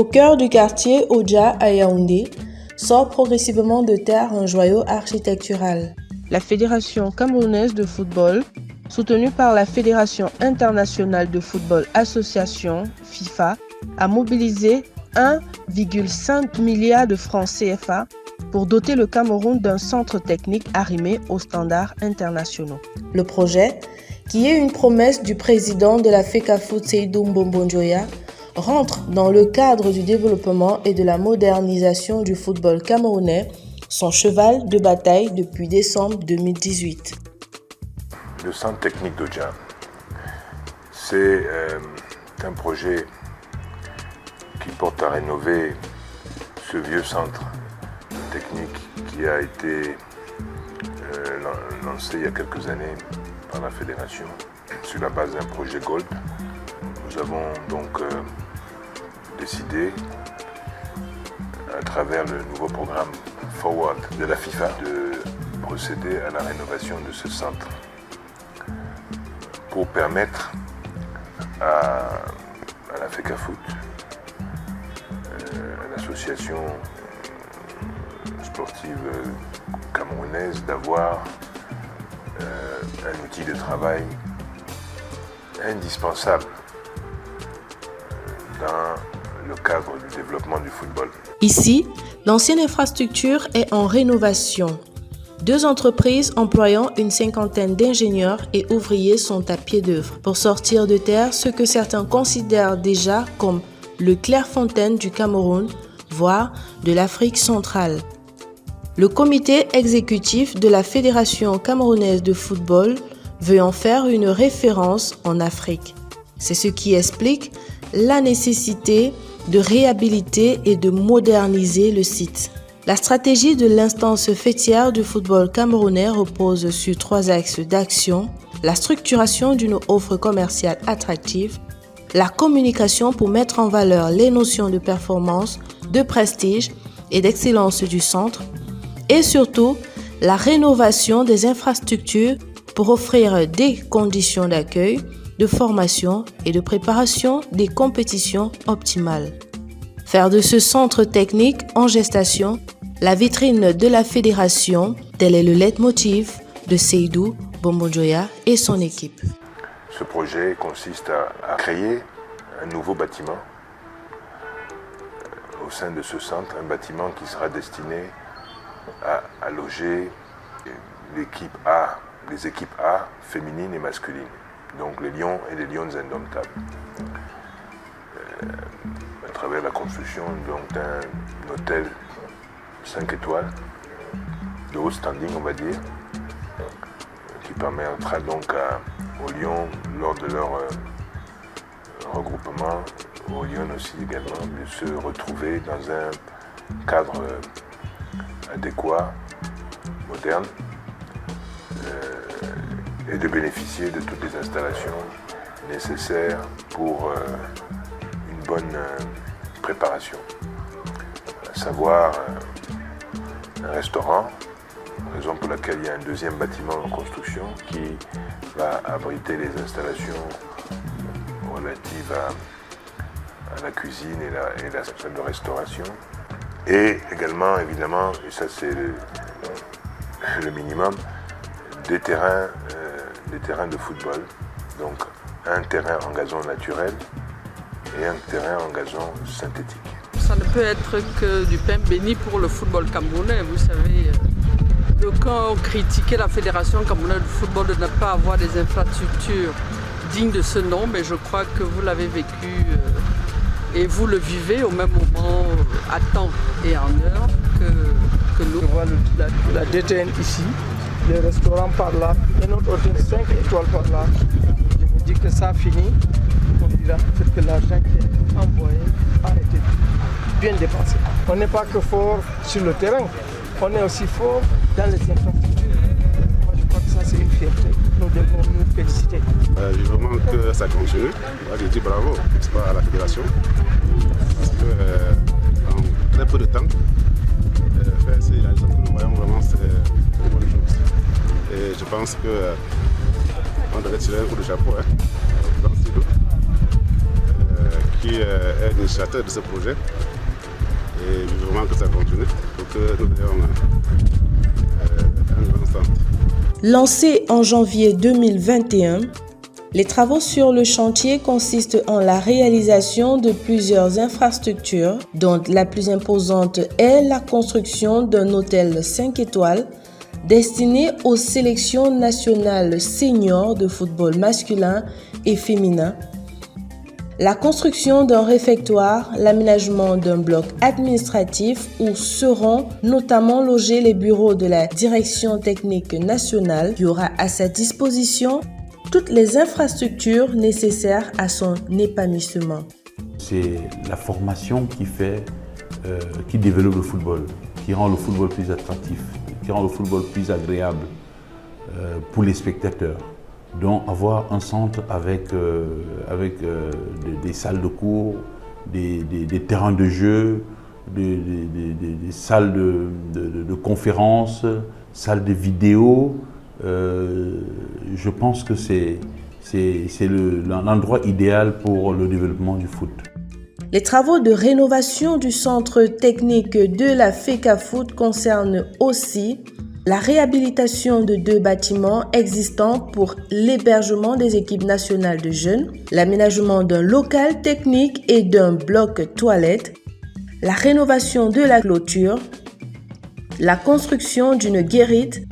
Au cœur du quartier Oja à Yaoundé, sort progressivement de terre un joyau architectural. La Fédération camerounaise de football, soutenue par la Fédération internationale de football association, FIFA, a mobilisé 1,5 milliard de francs CFA pour doter le Cameroun d'un centre technique arrimé aux standards internationaux. Le projet, qui est une promesse du président de la FECAFOOT Seydou Mbombo Njoya, rentre dans le cadre du développement et de la modernisation du football camerounais, son cheval de bataille depuis décembre 2018. Le centre technique d'Oja, c'est un projet qui porte à rénover ce vieux centre technique qui a été lancé il y a quelques années par la fédération sur la base d'un projet Gold. Nous avons donc décidé, à travers le nouveau programme Forward de la FIFA, de procéder à la rénovation de ce centre pour permettre à la FECAFOOT, l'association sportive camerounaise, d'avoir un outil de travail indispensable dans le cadre du développement du football. Ici, l'ancienne infrastructure est en rénovation. 2 entreprises employant une cinquantaine d'ingénieurs et ouvriers sont à pied d'œuvre pour sortir de terre ce que certains considèrent déjà comme le Clairefontaine du Cameroun, voire de l'Afrique centrale. Le comité exécutif de la Fédération camerounaise de football veut en faire une référence en Afrique. C'est ce qui explique la nécessité de réhabiliter et de moderniser le site. La stratégie de l'instance fêtière du football camerounais repose sur 3 axes d'action: la structuration d'une offre commerciale attractive, la communication pour mettre en valeur les notions de performance, de prestige et d'excellence du centre, et surtout la rénovation des infrastructures pour offrir des conditions d'accueil, de formation et de préparation des compétitions optimales. Faire de ce centre technique en gestation la vitrine de la fédération, tel est le leitmotiv de Seydou Mbombo Njoya et son équipe. Ce projet consiste à créer un nouveau bâtiment au sein de ce centre, un bâtiment qui sera destiné à loger l'équipe A, les équipes A féminines et masculines, donc les lions et les lionnes indomptables, à travers la construction d'un hôtel 5 étoiles, de haut standing on va dire, qui permettra donc aux lions, lors de leur regroupement, aux lions aussi également, de se retrouver dans un cadre adéquat, moderne, et de bénéficier de toutes les installations nécessaires pour une bonne préparation. À savoir un restaurant, raison pour laquelle il y a un deuxième bâtiment en construction qui va abriter les installations relatives à la cuisine et la salle de restauration. Et également, évidemment, et ça c'est le minimum, des terrains de football. Donc un terrain en gazon naturel et un terrain en gazon synthétique. Ça ne peut être que du pain béni pour le football camerounais. Vous savez, d'aucuns ont critiqué la Fédération camerounaise de football de ne pas avoir des infrastructures dignes de ce nom, mais je crois que vous l'avez vécu et vous le vivez au même moment, à temps et en heure que nous. Je vois la DTN ici, le restaurant par là, et notre hôtel 5 étoiles par là. Je me dis que ça finit, on dira peut-être que l'argent qui est envoyé a été bien dépensé. On n'est pas que fort sur le terrain, on est aussi fort dans les infrastructures. Moi je crois que ça c'est une fierté, nous devons nous féliciter. Je veux vraiment que ça continue. Moi je dis bravo à la fédération, parce que en très peu de temps, faire ces réalisations que nous voyons vraiment c'est une bonne chose. Et je pense qu'on devrait tirer un coup de chapeau dans ce studio, qui suis un initiateur de ce projet et je veux vraiment que ça continue pour que nous ayons un grand centre. Lancé en janvier 2021, les travaux sur le chantier consistent en la réalisation de plusieurs infrastructures, dont la plus imposante est la construction d'un hôtel 5 étoiles destiné aux sélections nationales seniors de football masculin et féminin, la construction d'un réfectoire, l'aménagement d'un bloc administratif où seront notamment logés les bureaux de la Direction technique nationale qui aura à sa disposition toutes les infrastructures nécessaires à son épanouissement. C'est la formation qui développe le football, qui rend le football plus attractif, qui rend le football plus agréable pour les spectateurs. Donc avoir un centre avec des salles de cours, des terrains de jeu, des salles de conférences, salles de vidéo, je pense que c'est l'endroit idéal pour le développement du foot. Les travaux de rénovation du centre technique de la FECAFOOT concernent aussi la réhabilitation de 2 bâtiments existants pour l'hébergement des équipes nationales de jeunes, l'aménagement d'un local technique et d'un bloc toilette, la rénovation de la clôture, la construction d'une guérite,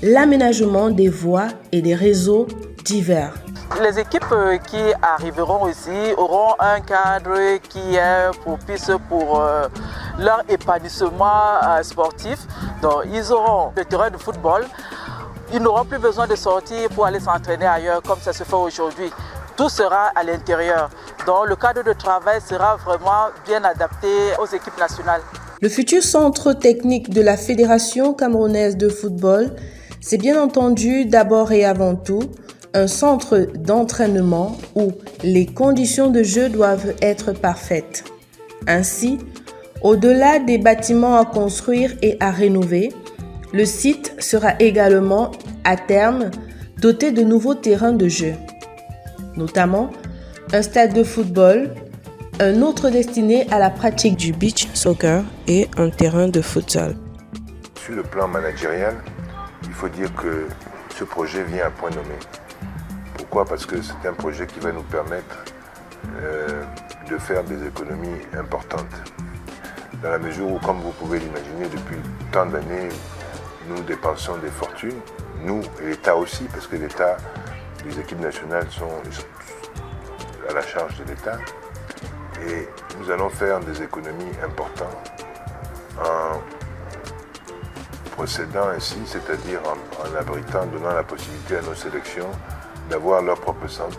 l'aménagement des voies et des réseaux divers. Les équipes qui arriveront ici auront un cadre qui est propice pour leur épanouissement sportif. Donc, ils auront le terrain de football. Ils n'auront plus besoin de sortir pour aller s'entraîner ailleurs comme ça se fait aujourd'hui. Tout sera à l'intérieur. Donc, le cadre de travail sera vraiment bien adapté aux équipes nationales. Le futur centre technique de la Fédération camerounaise de football, c'est bien entendu d'abord et avant tout un centre d'entraînement où les conditions de jeu doivent être parfaites. Ainsi, au-delà des bâtiments à construire et à rénover, le site sera également, à terme, doté de nouveaux terrains de jeu, notamment un stade de football, un autre destiné à la pratique du beach soccer et un terrain de futsal. Sur le plan managérial, il faut dire que ce projet vient à point nommé. Pourquoi ? Parce que c'est un projet qui va nous permettre de faire des économies importantes. Dans la mesure où, comme vous pouvez l'imaginer, depuis tant d'années, nous dépensons des fortunes, nous et l'État aussi, parce que l'État, les équipes nationales sont à la charge de l'État. Et nous allons faire des économies importantes en procédant ainsi, c'est-à-dire en abritant, donnant la possibilité à nos sélections d'avoir leur propre centre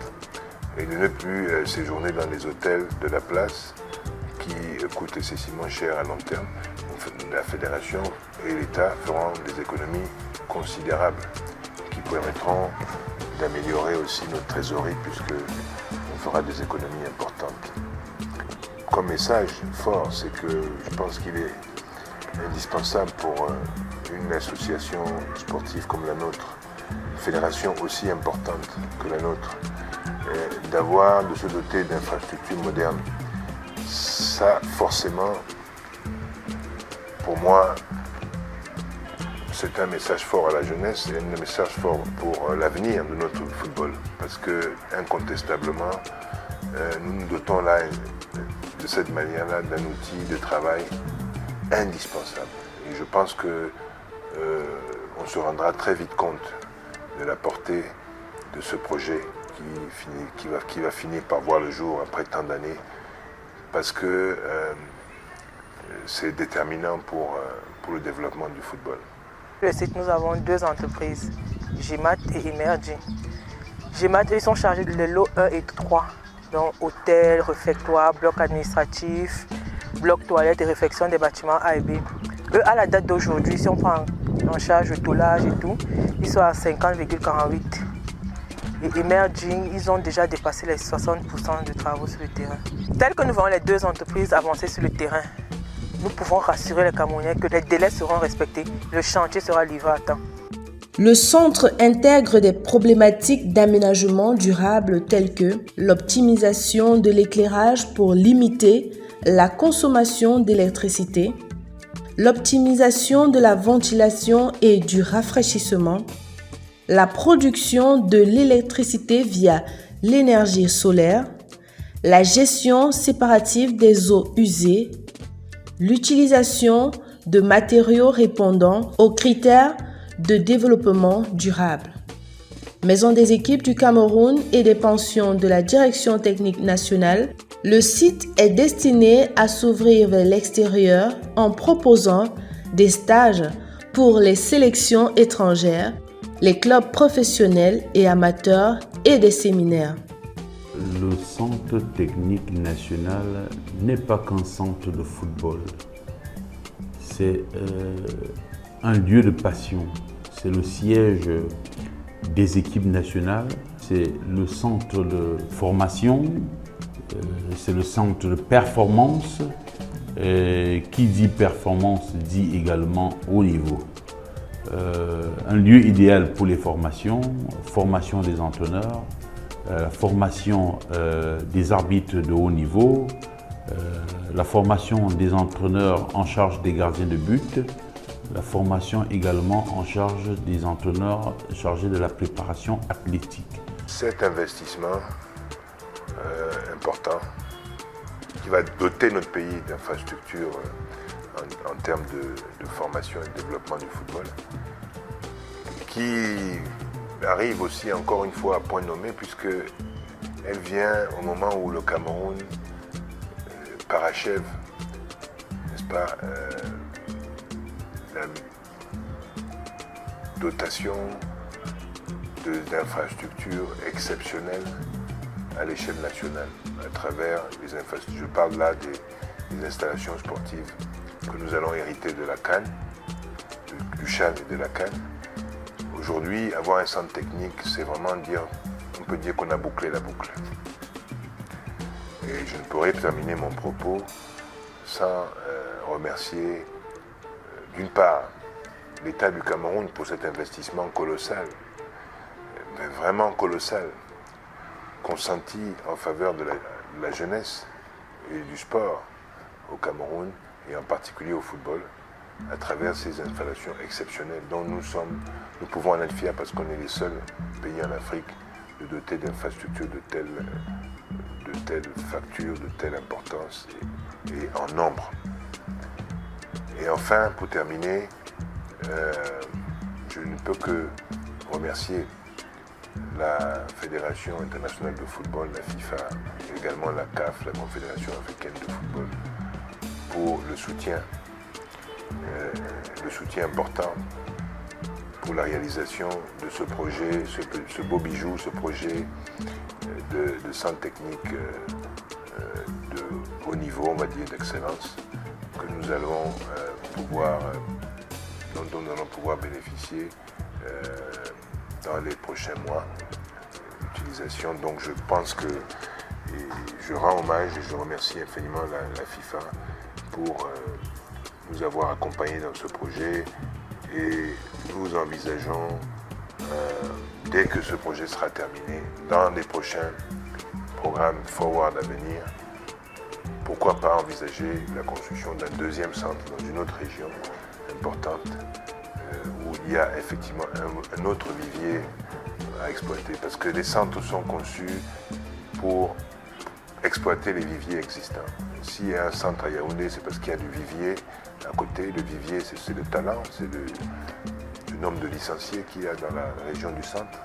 et de ne plus séjourner dans les hôtels de la place qui coûtent excessivement cher à long terme. La fédération et l'État feront des économies considérables qui permettront d'améliorer aussi notre trésorerie puisqu'on fera des économies importantes. Comme message fort, c'est que je pense qu'il est indispensable pour une association sportive comme la nôtre, une fédération aussi importante que la nôtre, de se doter d'infrastructures modernes. Ça, forcément, pour moi, c'est un message fort à la jeunesse et un message fort pour l'avenir de notre football. Parce que, incontestablement, nous nous dotons là, de cette manière-là, d'un outil de travail indispensable. Et je pense que on se rendra très vite compte de la portée de ce projet qui va finir par voir le jour après tant d'années, parce que c'est déterminant pour le développement du football. Sur le site, nous avons 2 entreprises, GMAT et Emerging. GMAT, ils sont chargés de lots 1 et 3, donc hôtel, réfectoire, bloc administratif, bloc toilette et réfection des bâtiments A et B. Eux, à la date d'aujourd'hui, si on prend en charge le toulage et tout, ils sont à 50,48. Et Emerging, ils ont déjà dépassé les 60% de travaux sur le terrain. Tel que nous voyons les 2 entreprises avancer sur le terrain, nous pouvons rassurer les Camerounais que les délais seront respectés, le chantier sera livré à temps. Le centre intègre des problématiques d'aménagement durable telles que l'optimisation de l'éclairage pour limiter la consommation d'électricité, l'optimisation de la ventilation et du rafraîchissement, la production de l'électricité via l'énergie solaire, la gestion séparative des eaux usées, l'utilisation de matériaux répondant aux critères de développement durable. Maison des équipes du Cameroun et des pensions de la Direction technique nationale, le site est destiné à s'ouvrir vers l'extérieur en proposant des stages pour les sélections étrangères, les clubs professionnels et amateurs et des séminaires. Le centre technique national n'est pas qu'un centre de football. C'est un lieu de passion. C'est le siège des équipes nationales. C'est le centre de formation. C'est le centre de performance. Qui dit performance dit également haut niveau. Un lieu idéal pour les formations, formation des entraîneurs, formation des arbitres de haut niveau, la formation des entraîneurs en charge des gardiens de but, la formation également en charge des entraîneurs chargés de la préparation athlétique. Cet investissement important qui va doter notre pays d'infrastructures en termes de formation et de développement du football, qui arrive aussi encore une fois à point nommé puisqu'elle vient au moment où le Cameroun parachève, n'est-ce pas, la dotation d'infrastructures exceptionnelles à l'échelle nationale, à travers les infrastructures. Je parle là des installations sportives que nous allons hériter de la CAN, du CHAN et de la CAN. Aujourd'hui, avoir un centre technique, c'est vraiment on peut dire qu'on a bouclé la boucle. Et je ne pourrais terminer mon propos sans remercier d'une part l'État du Cameroun pour cet investissement colossal, mais vraiment colossal, consenti en faveur de la jeunesse et du sport au Cameroun et en particulier au football, à travers ces installations exceptionnelles dont nous pouvons en être fiers parce qu'on est les seuls pays en Afrique de doter d'infrastructures de telle facture, de telle importance et en nombre. Et enfin, pour terminer, je ne peux que remercier la Fédération internationale de football, la FIFA, et également la CAF, la Confédération africaine de football, pour le soutien important pour la réalisation de ce projet, ce beau bijou, ce projet de centre technique de haut niveau, on va dire d'excellence, que nous allons dont nous allons pouvoir bénéficier dans les prochains mois d'utilisation. Donc je pense que, et je rends hommage et je remercie infiniment la FIFA pour nous avoir accompagnés dans ce projet et nous envisageons, dès que ce projet sera terminé, dans les prochains programmes Forward à venir, pourquoi pas envisager la construction d'un deuxième centre dans une autre région importante où il y a effectivement un autre vivier à exploiter. Parce que les centres sont conçus pour exploiter les viviers existants. S'il y a un centre à Yaoundé, c'est parce qu'il y a du vivier à côté. Le vivier, c'est le talent, c'est le nombre de licenciés qu'il y a dans la région du centre.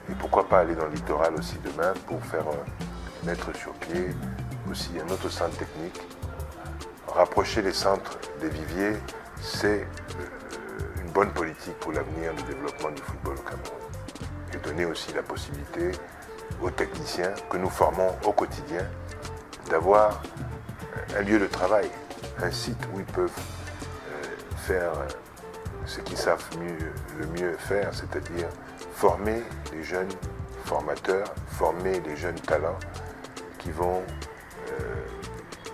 Et pourquoi pas aller dans le littoral aussi demain pour faire mettre sur pied aussi un autre centre technique. Rapprocher les centres des viviers, c'est une bonne politique pour l'avenir du développement du football au Cameroun. Et donner aussi la possibilité aux techniciens que nous formons au quotidien d'avoir un lieu de travail, un site où ils peuvent faire ce qu'ils savent le mieux faire, c'est-à-dire former les jeunes formateurs, former les jeunes talents qui vont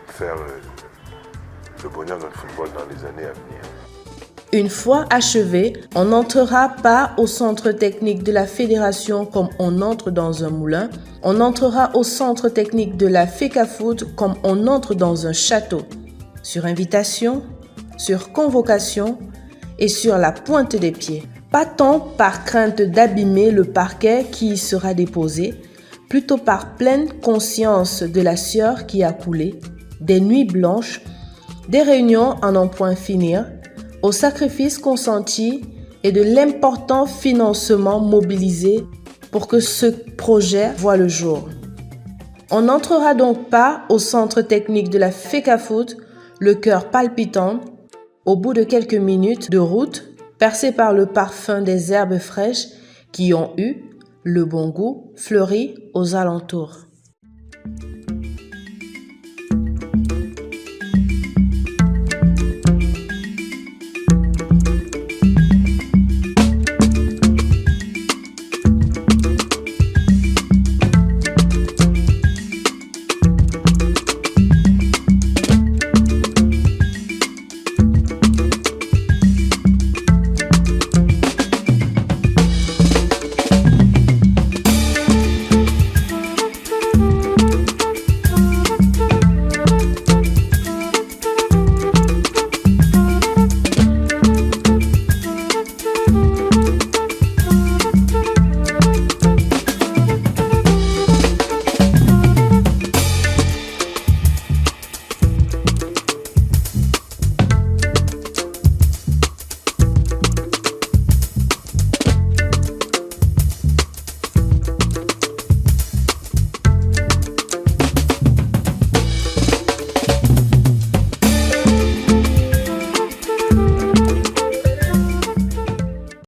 faire le bonheur de notre football dans les années à venir. Une fois achevé, on n'entrera pas au centre technique de la fédération comme on entre dans un moulin. On entrera au centre technique de la FECAFOOT comme on entre dans un château. Sur invitation, sur convocation et sur la pointe des pieds. Pas tant par crainte d'abîmer le parquet qui y sera déposé, plutôt par pleine conscience de la sueur qui a coulé, des nuits blanches, des réunions à n'en point finir, aux sacrifices consentis et de l'important financement mobilisé pour que ce projet voie le jour. On n'entrera donc pas au centre technique de la FECAFOOT, le cœur palpitant, au bout de quelques minutes de route, percé par le parfum des herbes fraîches qui ont eu le bon goût fleuri aux alentours.